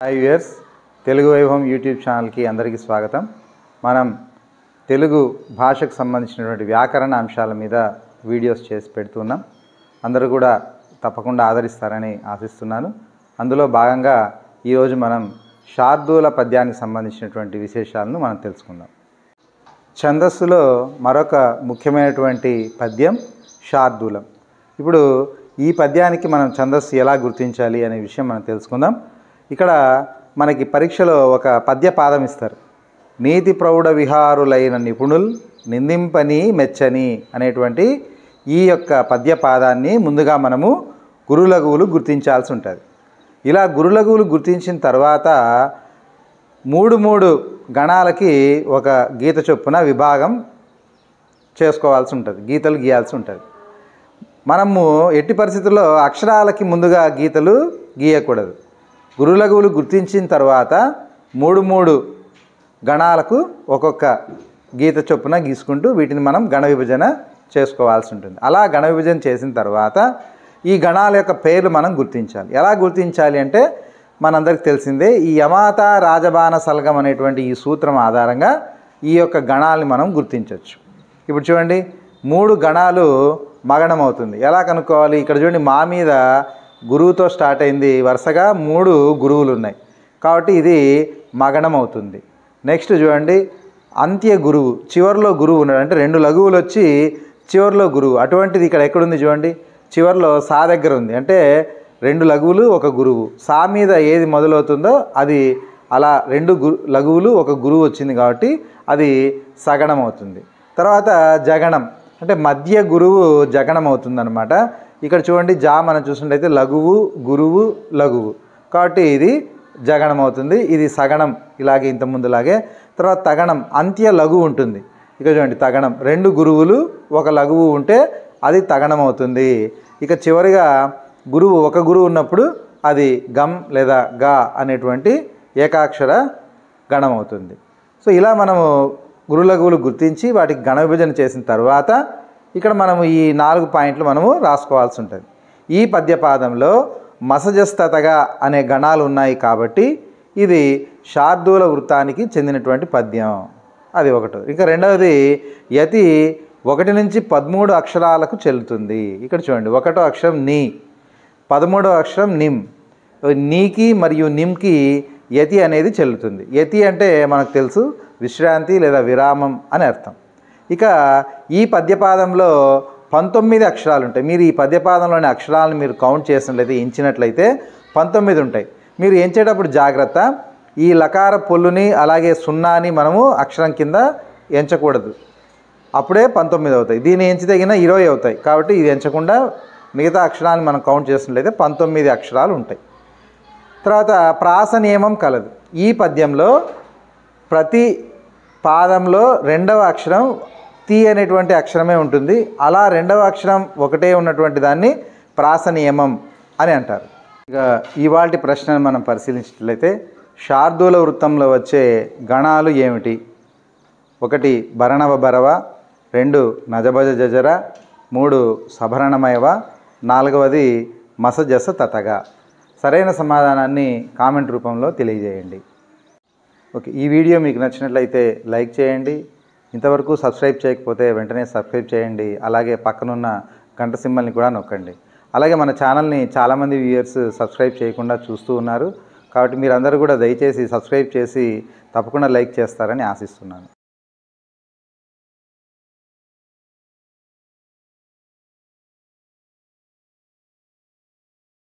Hi viewers, Telugu వైభవం YouTube ఛానల్కి అందరికీ స్వాగతం. మనం తెలుగు భాషకు సంబంధించినటువంటి వ్యాకరణ అంశాల మీద వీడియోస్ చేసి పెడుతున్నాం. అందరూ కూడా తప్పకుండా ఆదరిస్తారని ఆశిస్తున్నాను. అందులో భాగంగా ఈరోజు మనం శార్దూల పద్యానికి సంబంధించినటువంటి విశేషాలను మనం తెలుసుకుందాం. ఛందస్సులో మరొక ముఖ్యమైనటువంటి పద్యం శార్దూలం. ఇప్పుడు ఈ పద్యానికి మనం ఛందస్సు ఎలా గుర్తించాలి అనే విషయం మనం తెలుసుకుందాం. ఇక్కడ మనకి పరీక్షలో ఒక పద్య పాదం ఇస్తారు. నీతి ప్రౌఢ విహారులైన నిపుణులు నిందింపని మెచ్చని అనేటువంటి ఈ యొక్క పద్య పాదాన్ని ముందుగా మనము గురులఘువులు గుర్తించాల్సి ఉంటుంది. ఇలా గురులఘువులు గుర్తించిన తర్వాత మూడు గణాలకి ఒక గీత చొప్పున విభాగం చేసుకోవాల్సి ఉంటుంది, గీతలు గీయాల్సి ఉంటుంది. మనము ఎట్టి పరిస్థితుల్లో అక్షరాలకి ముందుగా గీతలు గీయకూడదు. గురులఘువులు గుర్తించిన తర్వాత మూడు గణాలకు ఒక్కొక్క గీత చొప్పున గీసుకుంటూ వీటిని మనం గణ విభజన చేసుకోవాల్సి ఉంటుంది. అలా గణ విభజన చేసిన తర్వాత ఈ గణాల యొక్క పేర్లు మనం గుర్తించాలి. ఎలా గుర్తించాలి అంటే మనందరికీ తెలిసిందే, ఈ యమాత రాజబాణ సల్గం అనేటువంటి ఈ సూత్రం ఆధారంగా ఈ యొక్క గణాలని మనం గుర్తించవచ్చు. ఇప్పుడు చూడండి, 3 గణాలు మగణం అవుతుంది. ఎలా కనుక్కోవాలి? ఇక్కడ చూడండి, మా మీద గురువుతో స్టార్ట్ అయింది, వరుసగా 3 గురువులు ఉన్నాయి కాబట్టి ఇది మగణం అవుతుంది. నెక్స్ట్ చూడండి, అంత్య గురువు, చివరిలో గురువు ఉన్నాడు అంటే 2 లఘువులు వచ్చి చివరిలో గురువు. అటువంటిది ఇక్కడ ఎక్కడుంది చూడండి, చివరిలో సా దగ్గర ఉంది అంటే 2 లఘువులు 1 గురువు. సా మీద ఏది మొదలవుతుందో అది అలా 2 లఘువులు 1 గురువు వచ్చింది కాబట్టి అది సగణం అవుతుంది. తర్వాత జగణం అంటే మధ్య గురువు జగణం అవుతుంది అనమాట. ఇక్కడ చూడండి, జా మనం చూసినట్టయితే లఘువు గురువు లఘువు కాబట్టి ఇది జగణం అవుతుంది. ఇది సగణం, ఇలాగే ఇంతకుముందులాగే. తర్వాత తగణం, అంత్య లఘువు ఉంటుంది. ఇక చూడండి, తగణం 2 గురువులు 1 లఘువు ఉంటే అది తగణం అవుతుంది. ఇక చివరిగా గురువు 1 గురువు ఉన్నప్పుడు అది గం లేదా గా అనేటువంటి ఏకాక్షర గణం అవుతుంది. సో ఇలా మనము గురులఘువులు గుర్తించి వాటికి గణ విభజన చేసిన తర్వాత ఇక్కడ మనము ఈ 4 పాయింట్లు మనము రాసుకోవాల్సి ఉంటుంది. ఈ పద్యపాదంలో మసజస్తతగా అనే గణాలు ఉన్నాయి కాబట్టి ఇది శార్దూల వృత్తానికి చెందినటువంటి పద్యం. అది ఒకటి. ఇంకా రెండవది యతి 1 నుంచి 13 అక్షరాలకు చెల్లుతుంది. ఇక్కడ చూడండి, 1వ అక్షరం నీ, 13వ అక్షరం నిమ్. నీకి మరియు నిమ్కి యతి అనేది చెల్లుతుంది. యతి అంటే మనకు తెలుసు విశ్రాంతి లేదా విరామం అని అర్థం. ఇక ఈ పద్యపాదంలో 19 అక్షరాలు ఉంటాయి. మీరు ఈ పద్యపాదంలోని అక్షరాలను మీరు కౌంట్ చేసినట్లయితే, ఎంచినట్లయితే 19 ఉంటాయి. మీరు ఎంచేటప్పుడు జాగ్రత్త, ఈ లకార పొల్లుని అలాగే సున్నాని మనము అక్షరం కింద ఎంచకూడదు, అప్పుడే 19 అవుతాయి. దీన్ని ఎంచి తగిన 20 అవుతాయి. కాబట్టి ఇది ఎంచకుండా మిగతా అక్షరాలను మనం కౌంట్ చేసినట్లయితే 19 అక్షరాలు ఉంటాయి. తర్వాత ప్రాస నియమం కలదు. ఈ పద్యంలో ప్రతి పాదంలో 2వ అక్షరం తి అనేటువంటి అక్షరమే ఉంటుంది. అలా 2వ అక్షరం ఒకటే ఉన్నటువంటి దాన్ని ప్రాస నియమం అని అంటారు. ఇక ఇవాల్టి ప్రశ్నను మనం పరిశీలించినట్లయితే శార్దూల వృత్తంలో వచ్చే గణాలు ఏమిటి? 1 భరణవ భరవ, 2 నజభజ జజర, 3 సభరణమయవ, 4వది మసజస తతగా. సరైన సమాధానాన్ని కామెంట్ రూపంలో తెలియజేయండి. ఓకే, ఈ వీడియో మీకు నచ్చినట్లయితే లైక్ చేయండి. ఇంతవరకు సబ్స్క్రైబ్ చేయకపోతే వెంటనే సబ్స్క్రైబ్ చేయండి. అలాగే పక్కనున్న గంట సింబల్ని కూడా నొక్కండి. అలాగే మన ఛానల్ని చాలామంది వ్యూయర్స్ సబ్స్క్రైబ్ చేయకుండా చూస్తూ ఉన్నారు కాబట్టి మీరందరూ కూడా దయచేసి సబ్స్క్రైబ్ చేసి తప్పకుండా లైక్ చేస్తారని ఆశిస్తున్నాను.